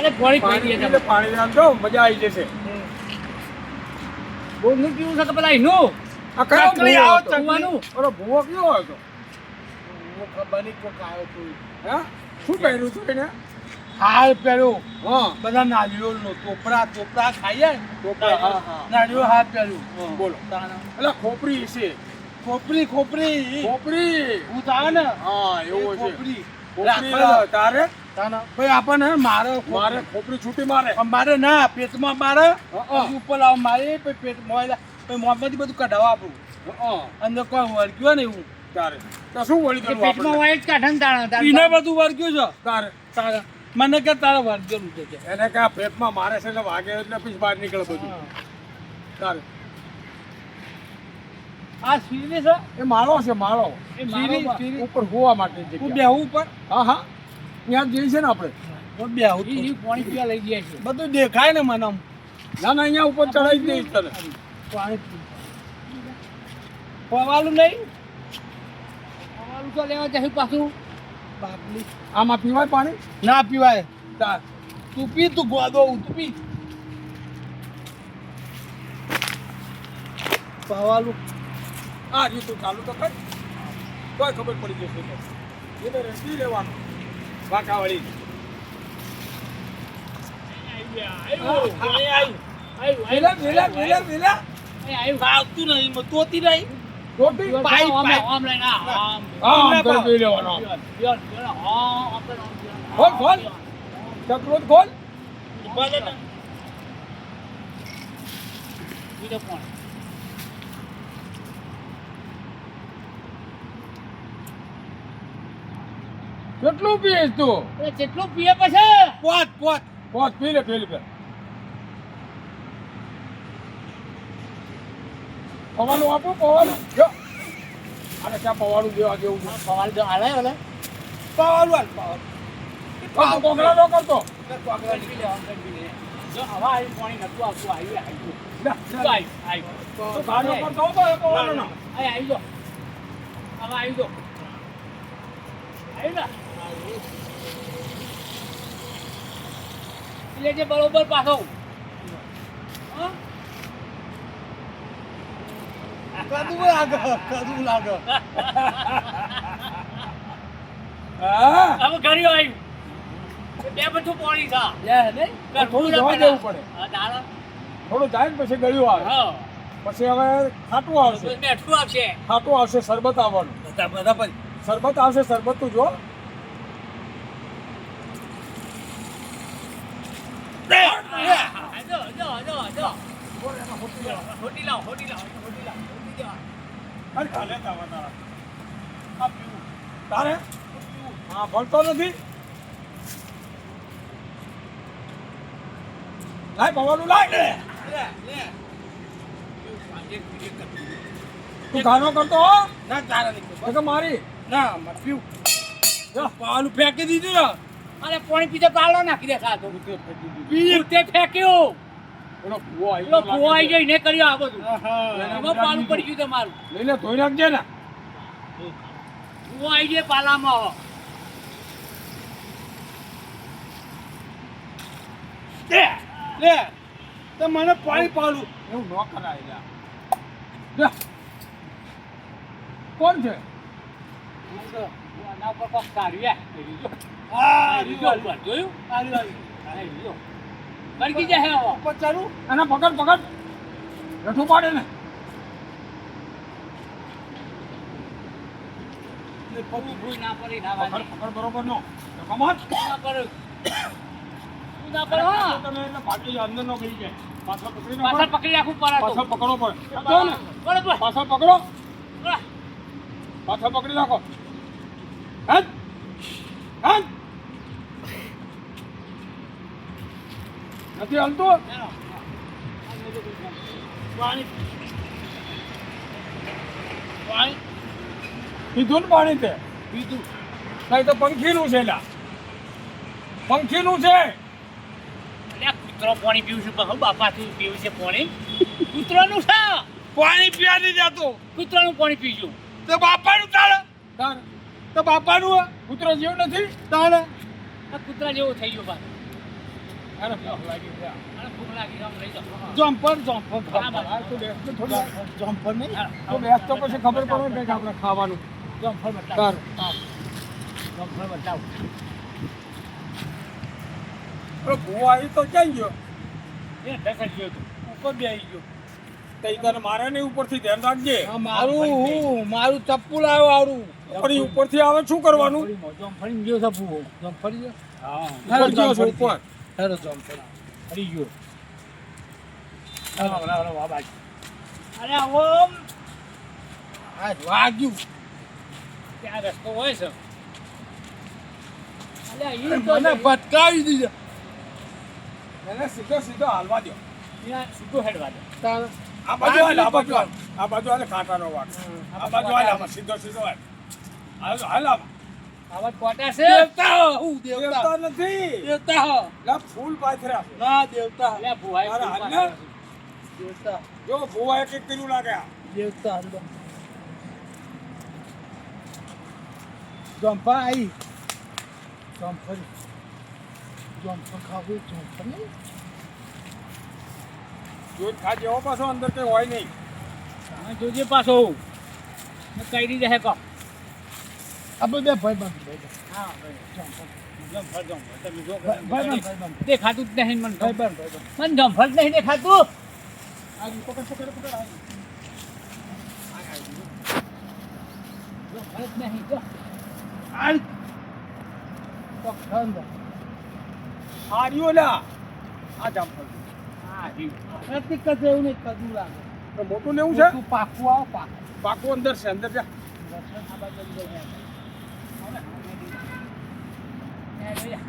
અરે પાણી નાખજો મજા આવી જશે. બોલનું પીવું છે કે પેલા એનું આ કયો ચકલી ભૂવો આવો હતો? ચકલીનું. ઓલો ભૂવો કયો હતો? ખબર નહીં કોક આવ્યો કોઈ. હે શું પહેર્યું હતું એને? હાલ પહેર્યો હા બધા નાળિયેરનો ટોપરા ખાઈએ ને, ટોપરા, હા, હા. નાળિયેર હાથ પહેર્યું. બોલો. તાના. એટલે ખોપરી છે. ખોપરી ખોપરી હું થાય ને હા એવું છે. ખોપરી ખોપરી રાખો. તારે તાના. ભાઈ આપણને મારે મારે ખોપરી છૂટી મારે. મારે ના પેટમાં મારે હા. પછી ઉપર લાવ મારે પછી પેટ મોયલા પછી મોંમાંથી બધું કઢાવા આપું હા અંદર કોઈ વર્ગ્યો ને એવું તારે તો શું વળી કરવું પેટમાં આપણે? હોય જ કાઢે ને તાણા એને બધું વર્ગ્યું છે તારે તારા મને કે તારે વર્ગેલું છે કે એને કે આ પેટમાં મારે છે એટલે વાગે એટલે પછી બહાર નીકળે બધું. તારે આ સીરી છે એ માળો છે માળો. એ સીરી સીરી ઉપર હોવા માટે હું જગ્યા. બેહું ઉપર હા હા ત્યાં જઈએ છે ને આપણે. હું બેહું ઈ પાણી પીવા લઈ ગયા છે બધું દેખાય ને મને આમ. ના ના અહીંયા ઉપર ચડાવી જ દઈશ તને. પાણી પવાલું નહીં અમારું તો લેવા જશે પાછું બાપલી આમાં પીવાય પાણી? ના પીવાય તાર તું પી તું ગોદો તું પી પવાલું આ રીતું ચાલુ તો કર કોઈ ખબર પડી જશે તો. એને રેસી લેવાનું વાંકાવાળી. વેલા વેલા વેલા વેલા આવતું નહીં તોતી નહીં રોટી પાઈ, પાઈ. આમ લઈને આમ આમ કરી પી લેવાનો. ખોલ ખોલ ચકલો ખોલ. ભલે ને. બીજો પાણી કેટલું પીશ તું? એટલે જેટલું પીએ પછી પોત પોત પોચ પી લે પેલી પે. પવાનું આપો પવાનું. જો આને ક્યાં પવાનું દેવા જેવું છે? સવાલ જો હાલે ઓલે પવાલું હાલ પવાલું આ કોકડા નો કરતો. જો હવા આવી પાણી નતું આવતું આવી લે, લે. તો ગાડો કરતો હતો એ પવાનો ના. આવી જો હવે આવી જો આવી ને એટલે જે બરોબર પાછો હા કદું લાગે હા હવે ઘરે આવ્યું બે બધું પાણી થા લે ને થોડું જવા દેવું પડે. દાડા થોડું જાય ને પછી ગળ્યું આવે. હા પછી હવે ખાટું આવશે. બેઠું આવશે ખાટું આવશે શરબત આવવાનું. બધા બધા પછી શરબત આવશે શરબત તું જો. જો જો જો જો હોટી લાવ હોટી લાવ હોટી લાવ હોટી દેવા અરે કાલે તાવા તારા. આ પીવું. તારે હા ભણતો નથી. લાય પવાનું લાય. લે લે તું ગાનો કરતો હો ના તારા નહીં તો કે મારી. ના મત પીવું પાલું ફેંકી દીધું ને અરે પાણી પીધે પાલો નાખી દે ખાતો પી તે ફેંક્યો એનો ભૂવો આવી પેલો ગયો ભૂવો આવી લાગે. ગયો એને કર્યો આ બધું આહા. એમાં પાલું પડી ગયું તમારું લઈને ધોઈ નાખજે ને. ભૂવો આવી જાય પાલામાં લે લે તો મને પાણી પાલું એવું ન કરાય લ્યા. જા. કોણ છે? આના ઉપર કોક કાઢ્યા આ જોયું જોયું કરકી જાય હવે ઉપર ચાલું એને પકડ પકડ બેઠું પાડે ને. ભૂઈ ના પડી ના પકડ વાગે પકડ બરોબર નો કમાત. ના પડે તું ના પડે હા તમે એટલે ભાગી અંદર નો ગઈ જાય. પાછળ પકડી પાછળ નાખો. પકડી રાખવું પડે પાછળ તો પકડવો પડે. જો ને બરોબર પાછળ પકડો. પાછળ પકડી રાખો. હેડ હેડ. નથી હાલતું. પાણી પાણી પીધું ને પાણી તે પીધું નહીં તો પંખીનું છે લ્યા. પંખીનું છે. અલ્યા કૂતરો પાણી પીવું છે બહુ બાપા તું પીવું છે પાણી કૂતરોનું છે પાણી પીવા નહીં જતું કૂતરાનું પાણી પીજો તો બાપાનું તારે તાર તો બાપાનું કૂતરો જેવું નથી. તારે આ કૂતરા જેવો થઈ ગયો બાપા આને ભૂખ લાગી છે. અને ભૂખ લાગી છે, આમ લઈ જાઓ. જમ્પર આ તું બેસ ને થોડી વાર. જમ્પર નહીં તું બેસ તો પછી ખબર પડે ને કે આપણે ખાવાનું. જમ્પર બતાવો. તાર. જમ્પર બતાવો. અરે ભૂવા આવી તો ક્યાં ગયો? એ ઢસક ગયો તું. ઉપર બેસી ગયો તઈ તને મારે નહીં, ઉપરથી ધ્યાન રાખજે. આ મારું ચપ્પુ લાવ્યો આવડું ફરી ઉપરથી આવે શું કરવાનું? જમ્પરી ગયો છે ભૂવો જમ્પરી ગયો હા. ઉપર ગયો છે ઉપર. હેરો જમ્પર હરી ગયો. હલો, બાબા. અરે ઓમ આ વાગ્યું ત્યાં રસ્તો હોય છે. અલ્યા ઈ તો મને ભટકાવી દીધો એને સીધો સીધો હાલવા દો. ત્યાં સીધો હેડવા દે. તાર આ બાજુ હાલ, આ બાજુ હાલ. આ બાજુ હાલ, કાંટાનો વાળ. આ બાજુ હાલ, આમાં સીધો સીધો હાલ. હાલ હાલ આમાં. આવા કોટા છે. દેવતા હું દેવતા દેવતા નથી. દેવતા લા ફૂલ પાથર્યા છે. ના દેવતા અલ્યા ભુવાએ અરે ફૂલ હાલ ને. પાડ્યા છે. દેવતા જો ભૂવા એક એક કિલો લાગ્યા. દેવતા જમ્પર આવી જમ્પર ખાવું જમ્પર નહીં જોઈ ખાજે હો, પાછો અંદર કઈ હોય નહીં. તમે જોજે પાછો ને કઈ રીતે હે કો. આપણે બે ભાઈ હા જમ્પર જમ્પર તમે જો ભાઈ દેખાતું જ નહીં મને. ભાઈ મને જમ્પર જ નહીં દેખાતું. આ પકડ પકડ પકડ આ. જમ્પર જ નહીં જો. આ તો ખંડ આ રહ્યો લ્યા. આ જામફળ. હા જી. નથી કદે એવું નહીં કદું લાગે તો મોટું લેવું છે? તું પાકું આવ પાકું પાકું અંદર છે, અંદર જા. આ બાજુ લઈ જાય. હવે, એ લઈ જા.